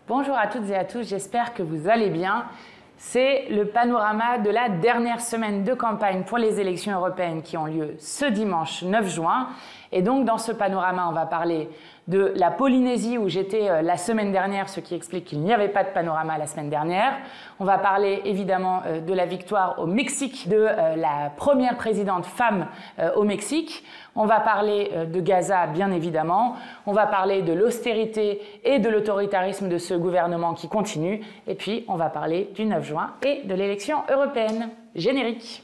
Bonjour à toutes et à tous, j'espère que vous allez bien. C'est le panorama de la dernière semaine de campagne pour les élections européennes qui ont lieu ce dimanche 9 juin. Et donc dans ce panorama, on va parler de la Polynésie où j'étais la semaine dernière, ce qui explique qu'il n'y avait pas de panorama la semaine dernière. On va parler évidemment de la victoire au Mexique, de la première présidente femme au Mexique. On va parler de Gaza, bien évidemment. On va parler de l'austérité et de l'autoritarisme de ce gouvernement qui continue. Et puis, on va parler du 9 juin et de l'élection européenne. Générique.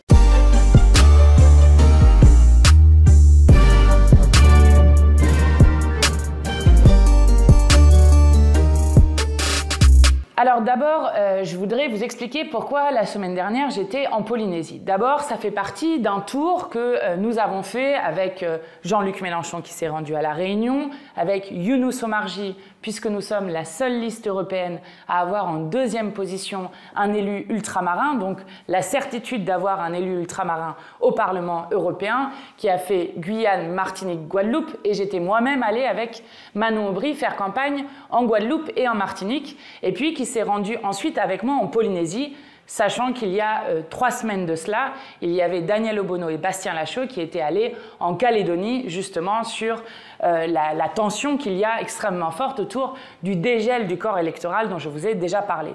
Alors d'abord, je voudrais vous expliquer pourquoi la semaine dernière j'étais en Polynésie. D'abord, ça fait partie d'un tour que nous avons fait avec Jean-Luc Mélenchon qui s'est rendu à La Réunion, avec Younous Omarjee, puisque nous sommes la seule liste européenne à avoir en deuxième position un élu ultramarin, donc la certitude d'avoir un élu ultramarin au Parlement européen, qui a fait Guyane, Martinique, Guadeloupe, et j'étais moi-même allée avec Manon Aubry faire campagne en Guadeloupe et en Martinique, et puis qui s'est rendu ensuite avec moi en Polynésie, sachant qu'il y a 3 semaines de cela, il y avait Daniel Obono et Bastien Lachaud qui étaient allés en Calédonie justement sur la tension qu'il y a extrêmement forte autour du dégel du corps électoral dont je vous ai déjà parlé.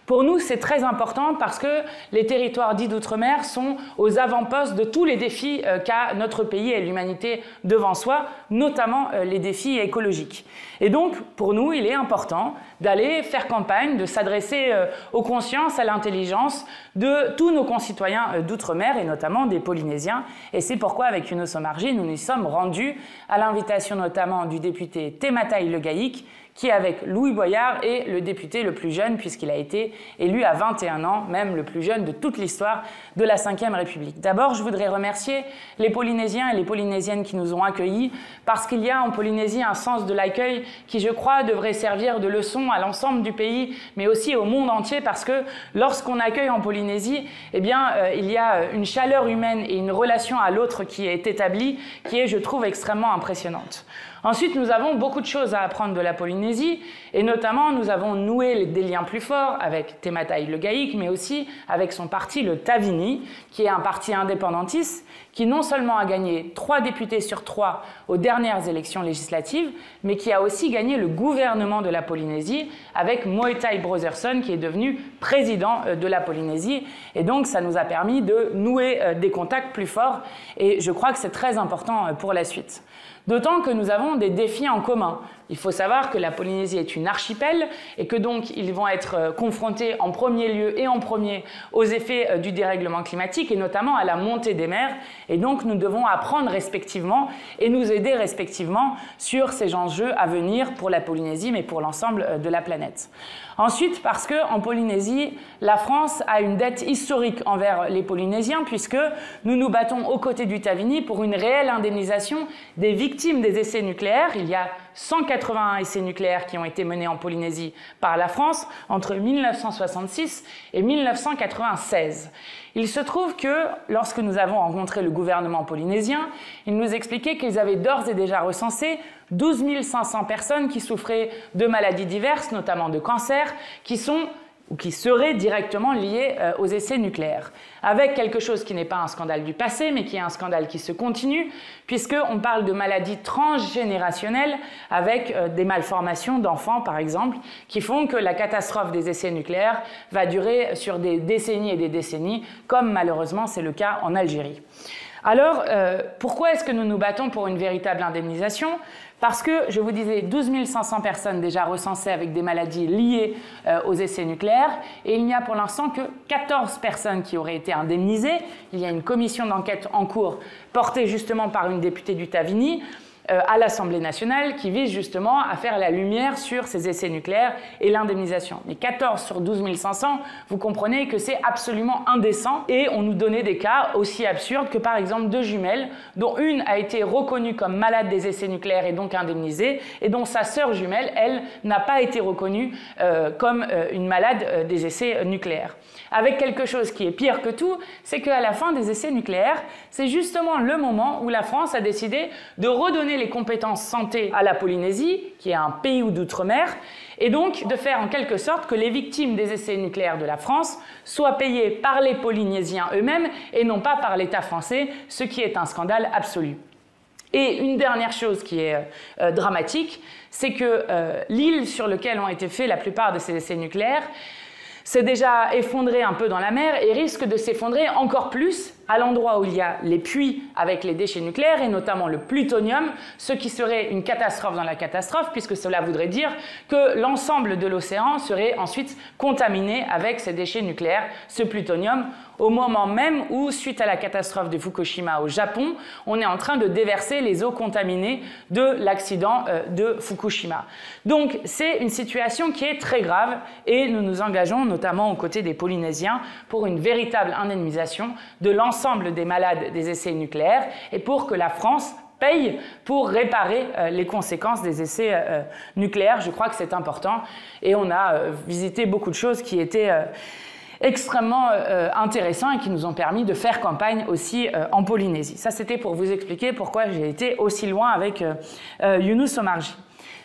Pour nous, c'est très important parce que les territoires dits d'outre-mer sont aux avant-postes de tous les défis qu'a notre pays et l'humanité devant soi, notamment les défis écologiques. Et donc, pour nous, il est important d'aller faire campagne, de s'adresser aux consciences, à l'intelligence de tous nos concitoyens d'outre-mer et notamment des Polynésiens. Et c'est pourquoi, avec Younous Omarjee, nous nous sommes rendus à l'invitation notamment du député Témataï Le Gaïc, qui avec Louis Boyard est le député le plus jeune puisqu'il a été élu à 21 ans, même le plus jeune de toute l'histoire de la Ve République. D'abord, je voudrais remercier les Polynésiens et les Polynésiennes qui nous ont accueillis parce qu'il y a en Polynésie un sens de l'accueil qui, je crois, devrait servir de leçon à l'ensemble du pays, mais aussi au monde entier parce que lorsqu'on accueille en Polynésie, eh bien, il y a une chaleur humaine et une relation à l'autre qui est établie, qui est, je trouve, extrêmement impressionnante. Ensuite, nous avons beaucoup de choses à apprendre de la Polynésie et notamment nous avons noué des liens plus forts avec Témataï Le Gaïc mais aussi avec son parti, le Tavini, qui est un parti indépendantiste qui non seulement a gagné 3 députés sur 3 aux dernières élections législatives, mais qui a aussi gagné le gouvernement de la Polynésie avec Moetai Brotherson qui est devenu président de la Polynésie. Et donc, ça nous a permis de nouer des contacts plus forts et je crois que c'est très important pour la suite. D'autant que nous avons des défis en commun. Il faut savoir que la Polynésie est une archipel et que donc ils vont être confrontés en premier lieu et en premier aux effets du dérèglement climatique et notamment à la montée des mers. Et donc nous devons apprendre respectivement et nous aider respectivement sur ces enjeux à venir pour la Polynésie mais pour l'ensemble de la planète. Ensuite, parce qu'en Polynésie, la France a une dette historique envers les Polynésiens puisque nous nous battons aux côtés du Tavini pour une réelle indemnisation des victimes des essais nucléaires. Il y a 181 essais nucléaires qui ont été menés en Polynésie par la France entre 1966 et 1996. Il se trouve que lorsque nous avons rencontré le gouvernement polynésien, ils nous expliquaient qu'ils avaient d'ores et déjà recensé 12 500 personnes qui souffraient de maladies diverses, notamment de cancer, qui seraient directement liées aux essais nucléaires. Avec quelque chose qui n'est pas un scandale du passé, mais qui est un scandale qui se continue, puisqu'on parle de maladies transgénérationnelles avec des malformations d'enfants, par exemple, qui font que la catastrophe des essais nucléaires va durer sur des décennies et des décennies, comme malheureusement c'est le cas en Algérie. Alors, pourquoi est-ce que nous nous battons pour une véritable indemnisation ? Parce que, je vous disais, 12 500 personnes déjà recensées avec des maladies liées aux essais nucléaires et il n'y a pour l'instant que 14 personnes qui auraient été indemnisées. Il y a une commission d'enquête en cours portée justement par une députée du Tavini à l'Assemblée nationale qui vise justement à faire la lumière sur ces essais nucléaires et l'indemnisation. Mais 14 sur 12 500, vous comprenez que c'est absolument indécent et on nous donnait des cas aussi absurdes que par exemple 2 jumelles dont une a été reconnue comme malade des essais nucléaires et donc indemnisée et dont sa sœur jumelle, elle, n'a pas été reconnue comme une malade des essais nucléaires. Avec quelque chose qui est pire que tout, c'est qu'à la fin des essais nucléaires, c'est justement le moment où la France a décidé de redonner redonner les compétences santé à la Polynésie, qui est un pays d'outre-mer, et donc de faire en quelque sorte que les victimes des essais nucléaires de la France soient payées par les Polynésiens eux-mêmes et non pas par l'État français, ce qui est un scandale absolu. Et une dernière chose qui est dramatique, c'est que l'île sur laquelle ont été faits la plupart de ces essais nucléaires s'est déjà effondrée un peu dans la mer et risque de s'effondrer encore plus à l'endroit où il y a les puits avec les déchets nucléaires et notamment le plutonium, ce qui serait une catastrophe dans la catastrophe puisque cela voudrait dire que l'ensemble de l'océan serait ensuite contaminé avec ces déchets nucléaires, ce plutonium, au moment même où, suite à la catastrophe de Fukushima au Japon, on est en train de déverser les eaux contaminées de l'accident de Fukushima. Donc c'est une situation qui est très grave et nous nous engageons notamment aux côtés des Polynésiens pour une véritable indemnisation de l'ensemble des malades des essais nucléaires et pour que la France paye pour réparer les conséquences des essais nucléaires. Je crois que c'est important et on a visité beaucoup de choses qui étaient extrêmement intéressants et qui nous ont permis de faire campagne aussi en Polynésie. Ça, c'était pour vous expliquer pourquoi j'ai été aussi loin avec Younous Omarjee.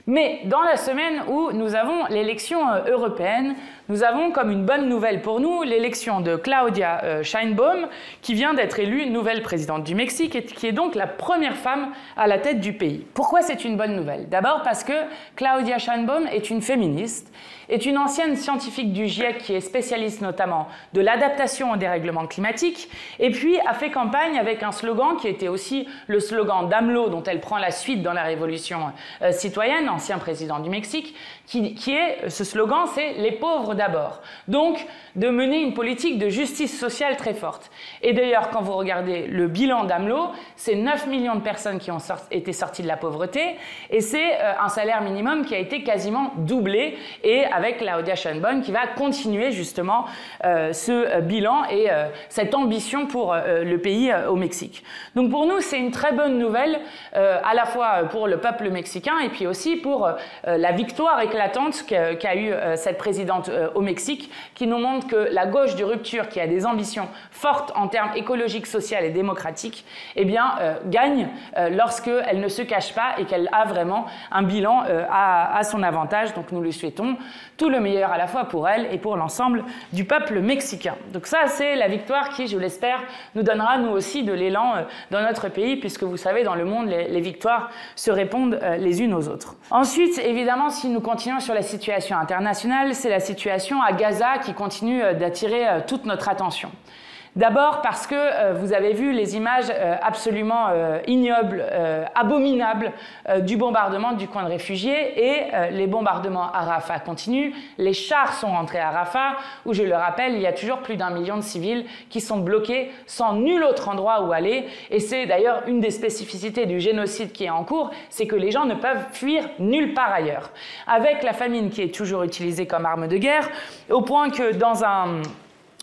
Mais dans la semaine où nous avons l'élection européenne, nous avons comme une bonne nouvelle pour nous l'élection de Claudia Sheinbaum, qui vient d'être élue nouvelle présidente du Mexique et qui est donc la première femme à la tête du pays. Pourquoi c'est une bonne nouvelle? D'abord parce que Claudia Sheinbaum est une féministe, est une ancienne scientifique du GIEC qui est spécialiste notamment de l'adaptation au dérèglement climatique et puis a fait campagne avec un slogan qui était aussi le slogan d'AMLO dont elle prend la suite dans la révolution citoyenne, ancien président du Mexique, qui est, ce slogan, c'est « les pauvres d'abord ». Donc, de mener une politique de justice sociale très forte. Et d'ailleurs, quand vous regardez le bilan d'AMLO, c'est 9 millions de personnes qui ont été sorties de la pauvreté et c'est un salaire minimum qui a été quasiment doublé et avec Claudia Sheinbaum qui va continuer justement ce bilan et cette ambition pour le pays au Mexique. Donc pour nous, c'est une très bonne nouvelle à la fois pour le peuple mexicain et puis aussi pour la victoire éclatante qu'a eue cette présidente au Mexique qui nous montre que la gauche de rupture qui a des ambitions fortes en termes écologiques, sociales et démocratiques, eh bien, gagne lorsqu'elle ne se cache pas et qu'elle a vraiment un bilan à son avantage. Donc nous lui souhaitons tout le meilleur à la fois pour elle et pour l'ensemble du peuple mexicain. Donc ça, c'est la victoire qui, je l'espère, nous donnera nous aussi de l'élan dans notre pays, puisque vous savez, dans le monde, les victoires se répondent les unes aux autres. Ensuite, évidemment, si nous continuons sur la situation internationale, c'est la situation à Gaza qui continue d'attirer toute notre attention. D'abord parce que vous avez vu les images absolument ignobles, abominables du bombardement du camp de réfugiés et les bombardements à Rafah continuent. Les chars sont rentrés à Rafah où, je le rappelle, il y a toujours plus d'1 million de civils qui sont bloqués sans nul autre endroit où aller. Et c'est d'ailleurs une des spécificités du génocide qui est en cours, c'est que les gens ne peuvent fuir nulle part ailleurs. Avec la famine qui est toujours utilisée comme arme de guerre, au point que dans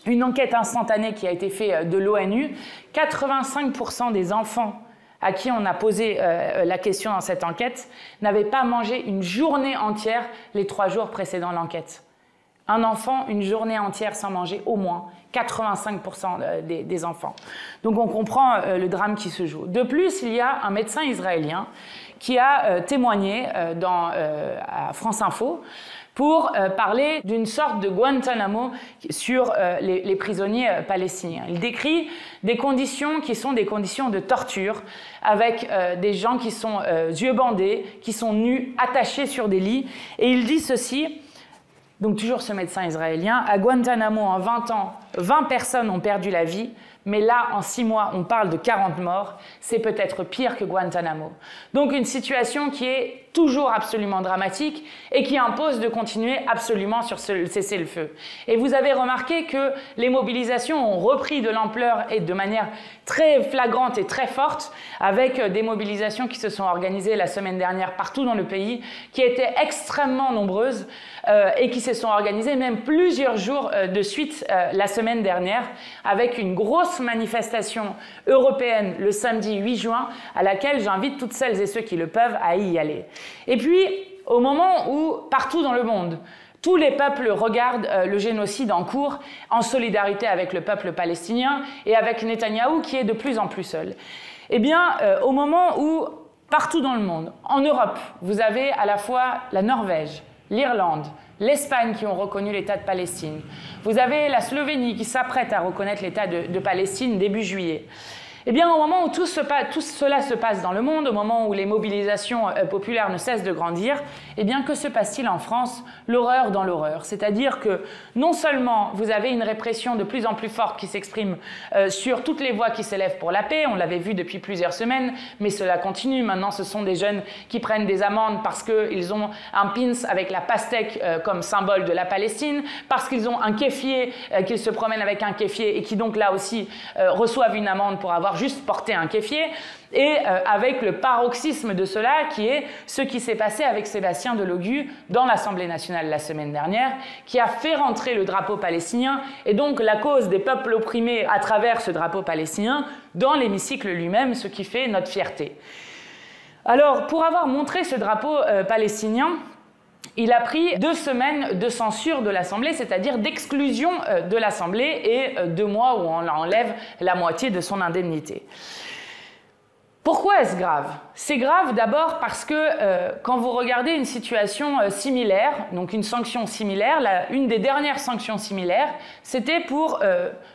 une enquête instantanée qui a été faite de l'ONU, 85% des enfants à qui on a posé la question dans cette enquête n'avaient pas mangé une journée entière les 3 jours précédant l'enquête. Un enfant, une journée entière sans manger au moins, 85% des enfants. Donc on comprend le drame qui se joue. De plus, il y a un médecin israélien qui a témoigné à France Info pour parler d'une sorte de Guantanamo sur les prisonniers palestiniens. Il décrit des conditions qui sont des conditions de torture, avec des gens qui sont yeux bandés, qui sont nus, attachés sur des lits. Et il dit ceci, donc toujours ce médecin israélien, à Guantanamo en 20 ans, 20 personnes ont perdu la vie, mais là, en 6 mois, on parle de 40 morts. C'est peut-être pire que Guantanamo. Donc une situation qui est toujours absolument dramatique et qui impose de continuer absolument sur ce cessez-le-feu. Et vous avez remarqué que les mobilisations ont repris de l'ampleur et de manière très flagrante et très forte, avec des mobilisations qui se sont organisées la semaine dernière partout dans le pays, qui étaient extrêmement nombreuses et qui se sont organisées même plusieurs jours de suite la semaine dernière, avec une grosse manifestation européenne le samedi 8 juin, à laquelle j'invite toutes celles et ceux qui le peuvent à y aller. Et puis, au moment où, partout dans le monde, tous les peuples regardent le génocide en cours en solidarité avec le peuple palestinien et avec Netanyahou qui est de plus en plus seul. Eh bien, au moment où Partout dans le monde, en Europe, vous avez à la fois la Norvège, l'Irlande, l'Espagne qui ont reconnu l'État de Palestine. Vous avez la Slovénie qui s'apprête à reconnaître l'État de Palestine début juillet. Eh bien, au moment où tout cela se passe dans le monde, au moment où les mobilisations populaires ne cessent de grandir, eh bien, que se passe-t-il en France? L'horreur dans l'horreur. C'est-à-dire que non seulement vous avez une répression de plus en plus forte qui s'exprime sur toutes les voix qui s'élèvent pour la paix, on l'avait vu depuis plusieurs semaines, mais cela continue. Maintenant, ce sont des jeunes qui prennent des amendes parce qu'ils ont un pins avec la pastèque comme symbole de la Palestine, parce qu'ils ont un kéfier, qu'ils se promènent avec un kéfier et qui donc là aussi reçoivent une amende pour avoir juste porté un kéfier, et avec le paroxysme de cela qui est ce qui s'est passé avec Sébastien Delogu dans l'Assemblée nationale la semaine dernière, qui a fait rentrer le drapeau palestinien et donc la cause des peuples opprimés à travers ce drapeau palestinien dans l'hémicycle lui-même, ce qui fait notre fierté. Alors, pour avoir montré ce drapeau palestinien, il a pris 2 semaines de censure de l'Assemblée, c'est-à-dire d'exclusion de l'Assemblée, et 2 mois où on enlève la moitié de son indemnité. Pourquoi est-ce grave? C'est grave d'abord parce que quand vous regardez une situation similaire, donc une sanction similaire, une des dernières sanctions similaires, c'était pour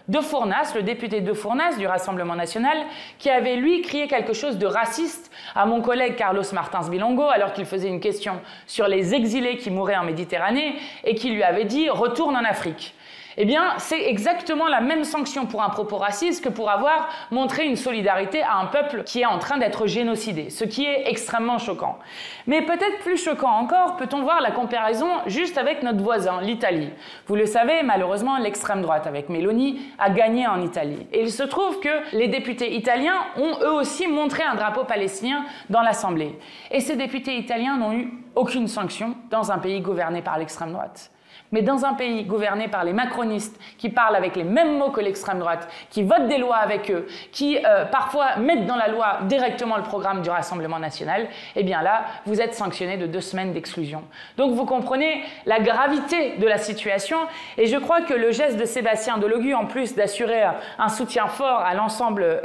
De Fournas, le député De Fournas du Rassemblement national, qui avait lui crié quelque chose de raciste à mon collègue Carlos Martins Bilongo alors qu'il faisait une question sur les exilés qui mouraient en Méditerranée et qui lui avait dit « retourne en Afrique ». Eh bien, c'est exactement la même sanction pour un propos raciste que pour avoir montré une solidarité à un peuple qui est en train d'être génocidé, ce qui est extrêmement choquant. Mais peut-être plus choquant encore, peut-on voir la comparaison juste avec notre voisin, l'Italie. Vous le savez, malheureusement, l'extrême droite avec Meloni a gagné en Italie. Et il se trouve que les députés italiens ont eux aussi montré un drapeau palestinien dans l'Assemblée. Et ces députés italiens n'ont eu aucune sanction dans un pays gouverné par l'extrême droite. Mais dans un pays gouverné par les macronistes, qui parlent avec les mêmes mots que l'extrême droite, qui votent des lois avec eux, qui parfois mettent dans la loi directement le programme du Rassemblement national, eh bien là, vous êtes sanctionné de 2 semaines d'exclusion. Donc vous comprenez la gravité de la situation, et je crois que le geste de Sébastien Delogu, en plus d'assurer un soutien fort à l'ensemble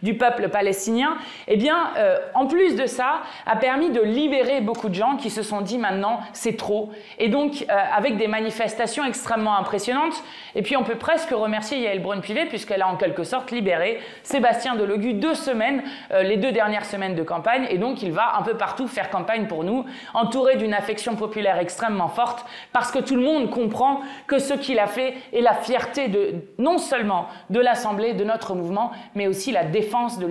du peuple palestinien, eh bien, en plus de ça, a permis de libérer beaucoup de gens qui se sont dit maintenant, c'est trop, et donc avec des manifestations extrêmement impressionnantes. Et puis on peut presque remercier Yael Braun-Pivet puisqu'elle a en quelque sorte libéré Sébastien Delogu 2 semaines, les 2 dernières semaines de campagne, et donc il va un peu partout faire campagne pour nous, entouré d'une affection populaire extrêmement forte, parce que tout le monde comprend que ce qu'il a fait est la fierté non seulement de l'Assemblée, de notre mouvement, mais aussi la défense de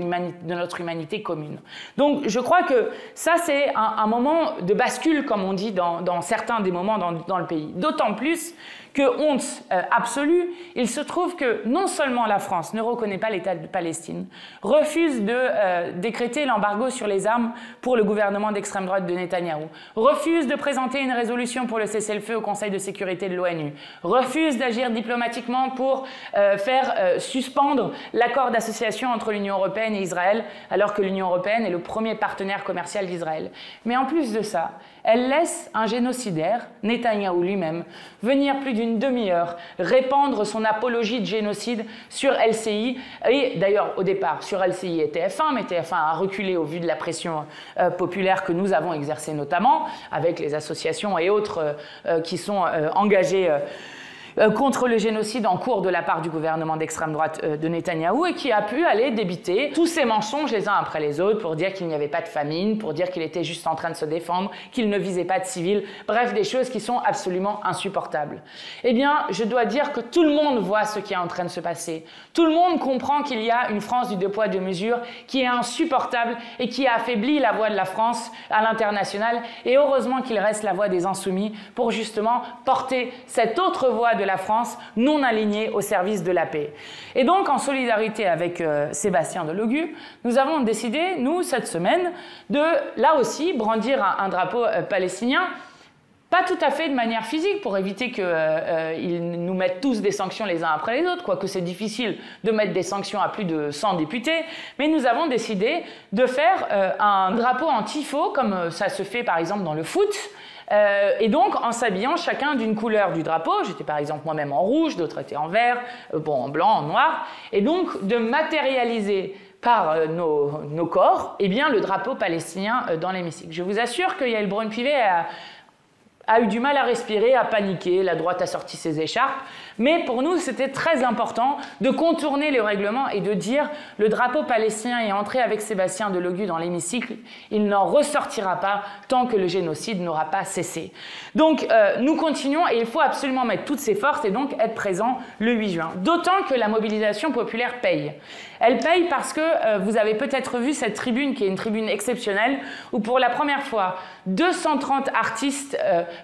notre humanité commune. Donc je crois que ça c'est un moment de bascule, comme on dit dans certains des moments dans le pays. D'autant plus que, honte absolue, il se trouve que non seulement la France ne reconnaît pas l'État de Palestine, refuse de décréter l'embargo sur les armes pour le gouvernement d'extrême droite de Netanyahou, refuse de présenter une résolution pour le cessez-le-feu au Conseil de sécurité de l'ONU, refuse d'agir diplomatiquement pour faire suspendre l'accord d'association entre l'Union européenne et Israël, alors que l'Union européenne est le premier partenaire commercial d'Israël. Mais en plus de ça, elle laisse un génocidaire, Netanyahou lui-même, venir plus d'une demi-heure répandre son apologie de génocide sur LCI, et d'ailleurs au départ sur LCI et TF1, mais TF1 a reculé au vu de la pression populaire que nous avons exercée notamment, avec les associations et autres qui sont engagées contre le génocide en cours de la part du gouvernement d'extrême droite de Netanyahou, et qui a pu aller débiter tous ces mensonges les uns après les autres pour dire qu'il n'y avait pas de famine, pour dire qu'il était juste en train de se défendre, qu'il ne visait pas de civils, bref, des choses qui sont absolument insupportables. Eh bien, je dois dire que tout le monde voit ce qui est en train de se passer. Tout le monde comprend qu'il y a une France du 2 poids 2 mesures qui est insupportable et qui a affaibli la voix de la France à l'international, et heureusement qu'il reste la voix des insoumis pour justement porter cette autre voix de la France non alignée au service de la paix. Et donc, en solidarité avec Sébastien Delogu, nous avons décidé, nous, cette semaine, de, là aussi, brandir un drapeau palestinien, pas tout à fait de manière physique, pour éviter qu'ils nous mettent tous des sanctions les uns après les autres, quoique c'est difficile de mettre des sanctions à plus de 100 députés, mais nous avons décidé de faire un drapeau en tifo, comme ça se fait par exemple dans le foot, et donc en s'habillant chacun d'une couleur du drapeau. J'étais par exemple moi-même en rouge, d'autres étaient en vert, bon, en blanc, en noir, et donc de matérialiser par nos corps, eh bien le drapeau palestinien dans l'hémicycle. Je vous assure que Yael Braun-Pivet a eu du mal à respirer, à paniquer, la droite a sorti ses écharpes, mais pour nous c'était très important de contourner le règlement et de dire le drapeau palestinien est entré avec Sébastien Delogu dans l'hémicycle, il n'en ressortira pas tant que le génocide n'aura pas cessé. Donc nous continuons et il faut absolument mettre toutes ses forces et donc être présent le 8 juin. D'autant que la mobilisation populaire paye. Elle paye parce que vous avez peut-être vu cette tribune qui est une tribune exceptionnelle où pour la première fois 230 artistes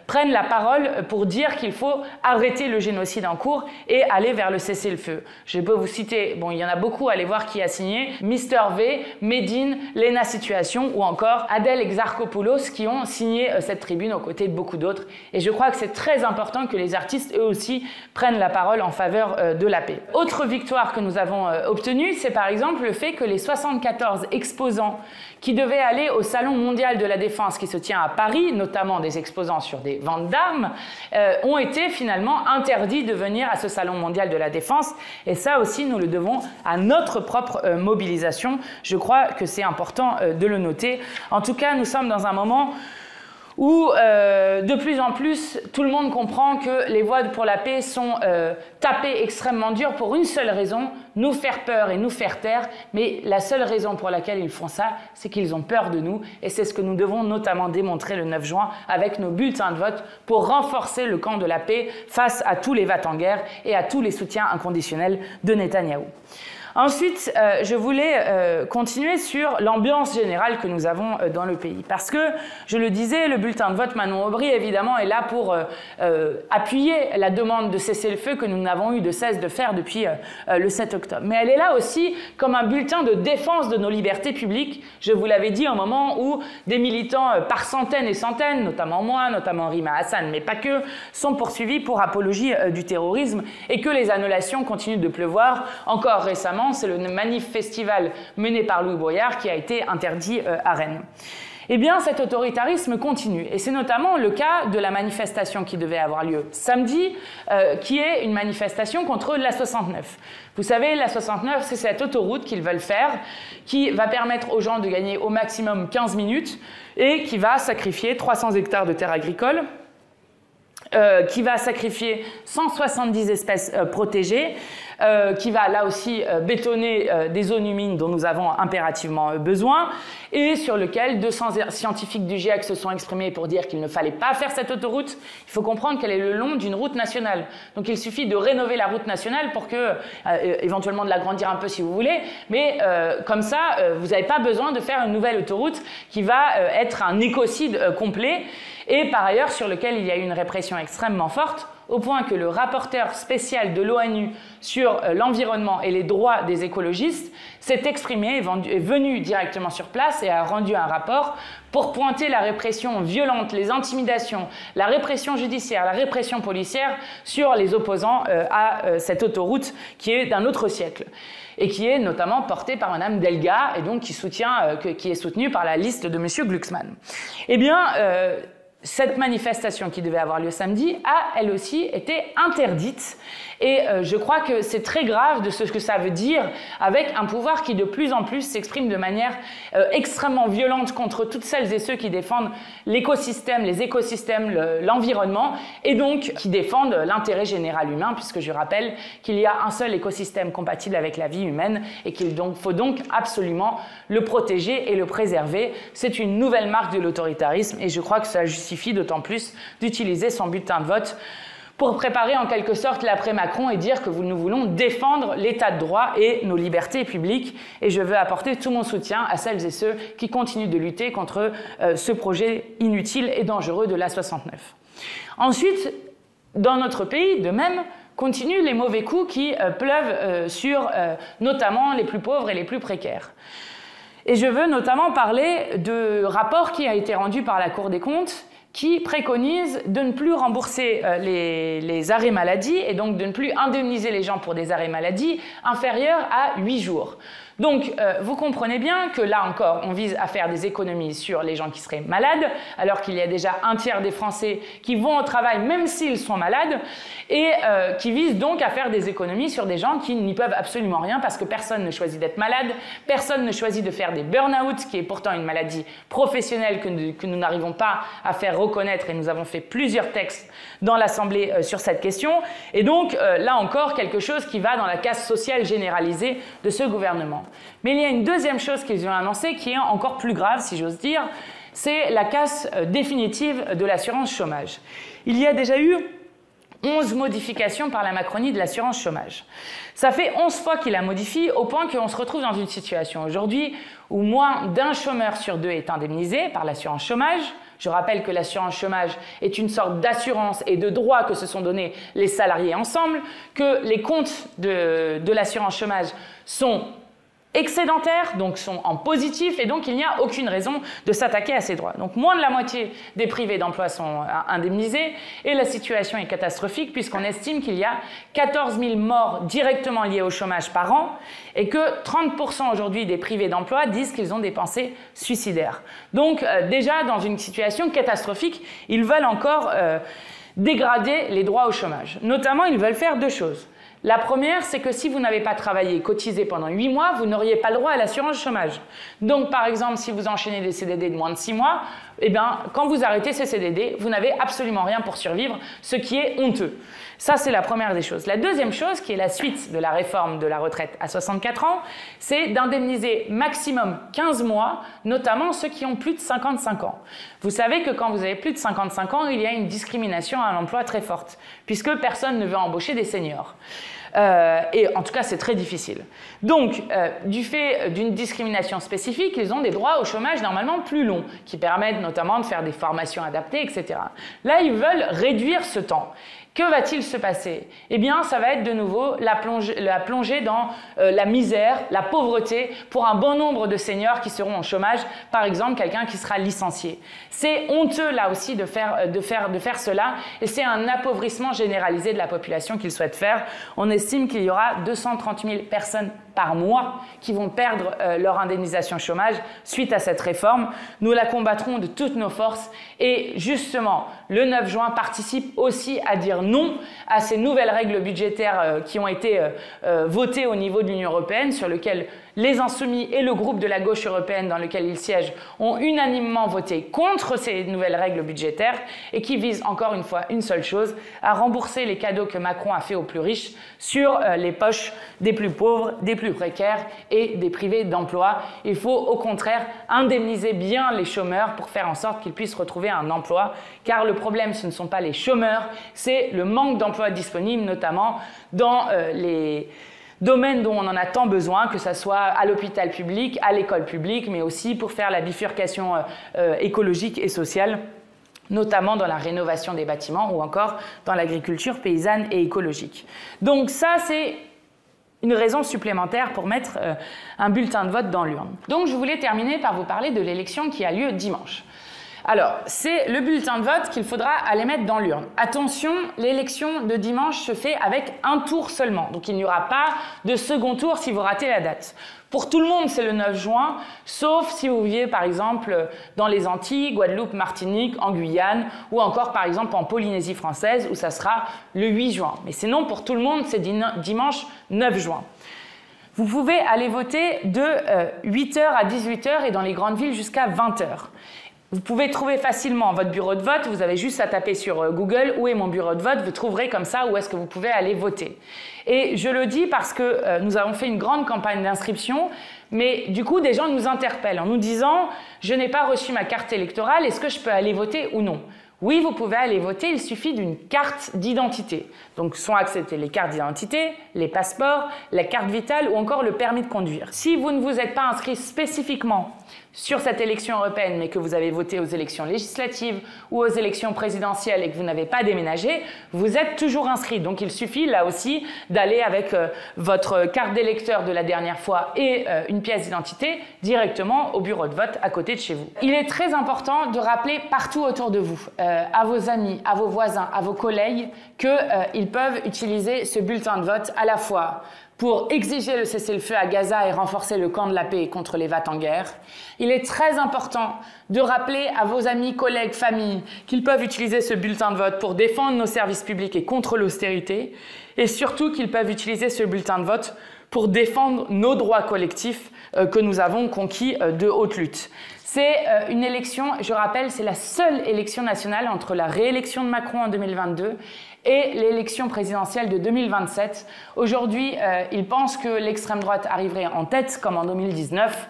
prennent la parole pour dire qu'il faut arrêter le génocide en cours et aller vers le cessez-le-feu. Je peux vous citer, bon il y en a beaucoup, allez voir qui a signé, Mister V, Medine, Lena Situation ou encore Adèle Exarchopoulos qui ont signé cette tribune aux côtés de beaucoup d'autres. Et je crois que c'est très important que les artistes eux aussi prennent la parole en faveur de la paix. Autre victoire que nous avons obtenue, c'est par exemple le fait que les 74 exposants qui devaient aller au Salon mondial de la défense qui se tient à Paris, notamment des exposants sur des ventes d'armes, ont été finalement interdits de venir à ce Salon mondial de la défense. Et ça aussi, nous le devons à notre propre mobilisation. Je crois que c'est important de le noter. En tout cas, nous sommes dans un moment où de plus en plus, tout le monde comprend que les voix pour la paix sont tapées extrêmement dur pour une seule raison, nous faire peur et nous faire taire, mais la seule raison pour laquelle ils font ça, c'est qu'ils ont peur de nous, et c'est ce que nous devons notamment démontrer le 9 juin avec nos bulletins de vote pour renforcer le camp de la paix face à tous les va-t-en-guerre et à tous les soutiens inconditionnels de Netanyahou. Ensuite, je voulais continuer sur l'ambiance générale que nous avons dans le pays. Parce que, je le disais, le bulletin de vote Manon Aubry, évidemment, est là pour appuyer la demande de cessez-le-feu que nous n'avons eu de cesse de faire depuis le 7 octobre. Mais elle est là aussi comme un bulletin de défense de nos libertés publiques. Je vous l'avais dit au moment où des militants par centaines et centaines, notamment moi, notamment Rima Hassan, mais pas que, sont poursuivis pour apologie du terrorisme et que les annulations continuent de pleuvoir. Encore récemment, c'est le Manif Festival mené par Louis Boyard qui a été interdit à Rennes. Eh bien, cet autoritarisme continue. Et c'est notamment le cas de la manifestation qui devait avoir lieu samedi, qui est une manifestation contre l'A69. Vous savez, l'A69, c'est cette autoroute qu'ils veulent faire, qui va permettre aux gens de gagner au maximum 15 minutes et qui va sacrifier 300 hectares de terres agricoles, qui va sacrifier 170 espèces protégées, qui va là aussi bétonner des zones humides dont nous avons impérativement besoin et sur lequel 200 scientifiques du GIEC se sont exprimés pour dire qu'il ne fallait pas faire cette autoroute. Il faut comprendre qu'elle est le long d'une route nationale. Donc il suffit de rénover la route nationale pour que, éventuellement de l'agrandir un peu si vous voulez, mais comme ça, vous n'avez pas besoin de faire une nouvelle autoroute qui va être un écocide complet et par ailleurs sur lequel il y a eu une répression extrêmement forte, au point que le rapporteur spécial de l'ONU sur l'environnement et les droits des écologistes s'est exprimé, est venu directement sur place et a rendu un rapport pour pointer la répression violente, les intimidations, la répression judiciaire, la répression policière sur les opposants à cette autoroute qui est d'un autre siècle et qui est notamment portée par Mme Delga et donc qui est soutenue par la liste de M. Glucksmann. Eh bien, cette manifestation qui devait avoir lieu samedi a, elle aussi, été interdite. Et je crois que c'est très grave de ce que ça veut dire avec un pouvoir qui de plus en plus s'exprime de manière extrêmement violente contre toutes celles et ceux qui défendent l'écosystème, les écosystèmes, l'environnement et donc qui défendent l'intérêt général humain puisque je rappelle qu'il y a un seul écosystème compatible avec la vie humaine et qu'il faut donc absolument le protéger et le préserver. C'est une nouvelle marque de l'autoritarisme et je crois que ça justifie d'autant plus d'utiliser son bulletin de vote pour préparer en quelque sorte l'après-Macron et dire que nous voulons défendre l'état de droit et nos libertés publiques. Et je veux apporter tout mon soutien à celles et ceux qui continuent de lutter contre ce projet inutile et dangereux de l'A69. Ensuite, dans notre pays, de même, continuent les mauvais coups qui pleuvent sur notamment les plus pauvres et les plus précaires. Et je veux notamment parler de rapport qui a été rendu par la Cour des comptes qui préconise de ne plus rembourser les arrêts maladie et donc de ne plus indemniser les gens pour des arrêts maladie inférieurs à 8 jours. Donc, vous comprenez bien que là encore, on vise à faire des économies sur les gens qui seraient malades, alors qu'il y a déjà un tiers des Français qui vont au travail même s'ils sont malades, et qui visent donc à faire des économies sur des gens qui n'y peuvent absolument rien parce que personne ne choisit d'être malade, personne ne choisit de faire des burn-out, qui est pourtant une maladie professionnelle que nous n'arrivons pas à faire reconnaître, et nous avons fait plusieurs textes dans l'Assemblée sur cette question. Et donc, là encore, quelque chose qui va dans la casse sociale généralisée de ce gouvernement. Mais il y a une deuxième chose qu'ils ont annoncée qui est encore plus grave, si j'ose dire, c'est la casse définitive de l'assurance chômage. Il y a déjà eu 11 modifications par la Macronie de l'assurance chômage. Ça fait 11 fois qu'il la modifie, au point qu'on se retrouve dans une situation aujourd'hui où moins d'un chômeur sur deux est indemnisé par l'assurance chômage. Je rappelle que l'assurance chômage est une sorte d'assurance et de droit que se sont donnés les salariés ensemble, que les comptes de l'assurance chômage sont excédentaires, donc sont en positif, et donc il n'y a aucune raison de s'attaquer à ces droits. Donc moins de la moitié des privés d'emploi sont indemnisés, et la situation est catastrophique puisqu'on estime qu'il y a 14 000 morts directement liées au chômage par an, et que 30% aujourd'hui des privés d'emploi disent qu'ils ont des pensées suicidaires. Donc déjà dans une situation catastrophique, ils veulent encore dégrader les droits au chômage. Notamment, ils veulent faire deux choses. La première, c'est que si vous n'avez pas travaillé, cotisé pendant 8 mois, vous n'auriez pas le droit à l'assurance chômage. Donc, par exemple, si vous enchaînez des CDD de moins de 6 mois, eh bien, quand vous arrêtez ces CDD, vous n'avez absolument rien pour survivre, ce qui est honteux. Ça, c'est la première des choses. La deuxième chose, qui est la suite de la réforme de la retraite à 64 ans, c'est d'indemniser maximum 15 mois, notamment ceux qui ont plus de 55 ans. Vous savez que quand vous avez plus de 55 ans, il y a une discrimination à l'emploi très forte, puisque personne ne veut embaucher des seniors. Et en tout cas, c'est très difficile. Donc, du fait d'une discrimination spécifique, ils ont des droits au chômage normalement plus longs, qui permettent notamment de faire des formations adaptées, etc. Là, ils veulent réduire ce temps. Que va-t-il se passer? Eh bien, ça va être de nouveau la plongée dans la misère, la pauvreté pour un bon nombre de seniors qui seront en chômage, par exemple quelqu'un qui sera licencié. C'est honteux là aussi de faire cela, et c'est un appauvrissement généralisé de la population qu'ils souhaitent faire. On estime qu'il y aura 230 000 personnes par mois qui vont perdre leur indemnisation chômage suite à cette réforme. Nous la combattrons de toutes nos forces, et justement, le 9 juin participe aussi à dire non à ces nouvelles règles budgétaires qui ont été votées au niveau de l'Union européenne, sur lesquelles les Insoumis et le groupe de la gauche européenne dans lequel ils siègent ont unanimement voté contre ces nouvelles règles budgétaires, et qui visent encore une fois une seule chose, à rembourser les cadeaux que Macron a fait aux plus riches sur les poches des plus pauvres, des plus précaires et des privés d'emploi. Il faut au contraire indemniser bien les chômeurs pour faire en sorte qu'ils puissent retrouver un emploi, car le problème ce ne sont pas les chômeurs, c'est le manque d'emplois disponibles, notamment dans les domaines dont on en a tant besoin, que ce soit à l'hôpital public, à l'école publique, mais aussi pour faire la bifurcation écologique et sociale, notamment dans la rénovation des bâtiments ou encore dans l'agriculture paysanne et écologique. Donc ça, c'est une raison supplémentaire pour mettre un bulletin de vote dans l'urne. Donc je voulais terminer par vous parler de l'élection qui a lieu dimanche. Alors, c'est le bulletin de vote qu'il faudra aller mettre dans l'urne. Attention, l'élection de dimanche se fait avec un tour seulement. Donc, il n'y aura pas de second tour si vous ratez la date. Pour tout le monde, c'est le 9 juin, sauf si vous vivez par exemple dans les Antilles, Guadeloupe, Martinique, en Guyane, ou encore par exemple en Polynésie française, où ça sera le 8 juin. Mais sinon, pour tout le monde, c'est dimanche 9 juin. Vous pouvez aller voter de 8h à 18h et dans les grandes villes jusqu'à 20h. Vous pouvez trouver facilement votre bureau de vote, vous avez juste à taper sur Google « Où est mon bureau de vote ?» Vous trouverez comme ça où est-ce que vous pouvez aller voter. Et je le dis parce que nous avons fait une grande campagne d'inscription, mais du coup des gens nous interpellent en nous disant « Je n'ai pas reçu ma carte électorale, est-ce que je peux aller voter ou non ?» Oui, vous pouvez aller voter, il suffit d'une carte d'identité. Donc sont acceptées les cartes d'identité, les passeports, la carte vitale ou encore le permis de conduire. Si vous ne vous êtes pas inscrit spécifiquement sur cette élection européenne, mais que vous avez voté aux élections législatives ou aux élections présidentielles et que vous n'avez pas déménagé, vous êtes toujours inscrit. Donc il suffit là aussi d'aller avec votre carte d'électeur de la dernière fois et une pièce d'identité directement au bureau de vote à côté de chez vous. Il est très important de rappeler partout autour de vous, à vos amis, à vos voisins, à vos collègues, qu'ils peuvent utiliser ce bulletin de vote à la fois pour exiger le cessez-le-feu à Gaza et renforcer le camp de la paix contre les vats en guerre. Il est très important de rappeler à vos amis, collègues, familles qu'ils peuvent utiliser ce bulletin de vote pour défendre nos services publics et contre l'austérité, et surtout qu'ils peuvent utiliser ce bulletin de vote pour défendre nos droits collectifs que nous avons conquis de haute lutte. C'est une élection, je rappelle, c'est la seule élection nationale entre la réélection de Macron en 2022 et l'élection présidentielle de 2027. Aujourd'hui, ils pensent que l'extrême droite arriverait en tête comme en 2019.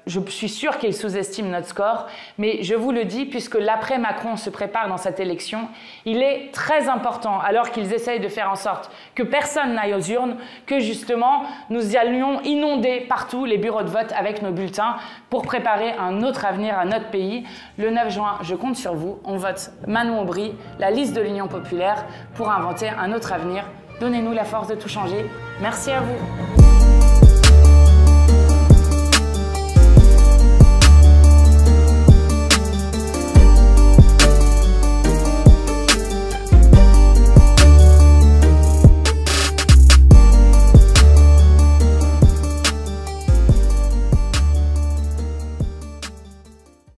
Je suis sûre qu'ils sous-estiment notre score, mais je vous le dis, puisque l'après-Macron se prépare dans cette élection, il est très important, alors qu'ils essayent de faire en sorte que personne n'aille aux urnes, que justement nous allions inonder partout les bureaux de vote avec nos bulletins pour préparer un autre avenir à notre pays. Le 9 juin, je compte sur vous, on vote Manon Aubry, la liste de l'Union populaire, pour inventer un autre avenir. Donnez-nous la force de tout changer. Merci à vous.